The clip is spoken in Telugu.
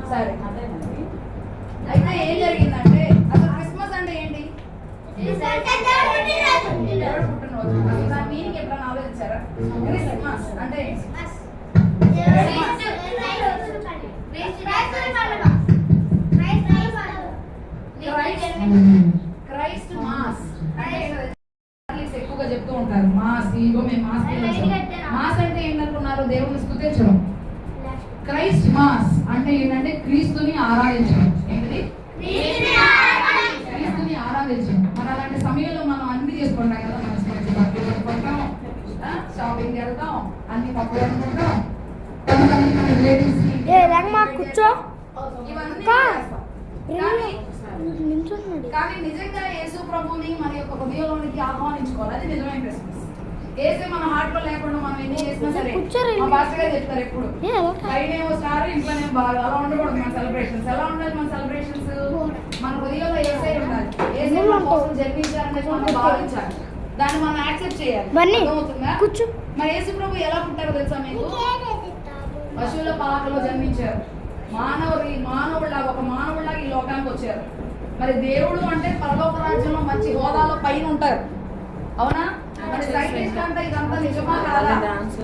సరే అయితే ఏం జరిగిందంటే అసలు క్రిస్మస్ అంటే ఏంటి? దేవుడు పుట్టినరోజు. అసలు దాని మీనింగ్ ఎప్పుడైనా ఆలోచించారా? క్రిస్మస్ అంటే ఏంటి? క్రైస్ట్ మాస్ అంటే ఎక్కువగా చెప్తూ ఉంటారు మాస్. ఇగో మేము మాస్ మాస్ అంటే ఏంటనుకున్నారు? దేవుని స్తుతించడం. క్రైస్ట్ మాస్ అంటే ఏంటంటే క్రీస్తుని ఆరాధించడం. ఏంటిది? క్రీస్తుని ఆరాధించడం. మరి అలాంటి సమయంలో మనం అన్ని చేసుకుంటాం కదా. మంచి మంచి బట్టలు కొనుక్కుంటాం, షాపింగ్ వెళ్తాం, అన్ని పప్పులు అనుకుంటాం, కూర్చో ఇవన్నీ కానీ నిజంగా యేసు ప్రభుని మన యొక్క హృదయంలోనికి ఆహ్వానించుకోవాలి. అది నిజమైన క్రిస్మస్. ఏసే మన హార్ట్ లో లేకుండా మనం ఎన్ని చేసినా సరే మా పాస్టర్ గారు చెప్తారు ఎప్పుడు బయటేమో స్టార్ ఇంట్లోనే బాగా అలా ఉండకూడదు. మన సెలబ్రేషన్స్ ఎలా ఉండాలి? మన సెలబ్రేషన్స్ మన హృదయంలో ఏసే ఉండాలి. ఏసే మన కోసం జన్మించారనేది మనం భావించాలి. దాన్ని మనం యాక్సెప్ట్ చేయాలి. అర్థమవుతుందా? మరి యేసు ప్రభు ఎలా పుట్టారో తెలుసా మీకు? పశువుల పాకలో జన్మించారు. మానవుడిలాగా ఒక మానవుడిలాగా ఈ లోకానికి వచ్చారు. మరి దేవుడు అంటే పరలోక రాజ్యంలో మంచి హోదాలో పైన ఉంటారు. అవునా? మరి సైంటిస్ట్ అంటే ఇదంతా నిజమా కాదా?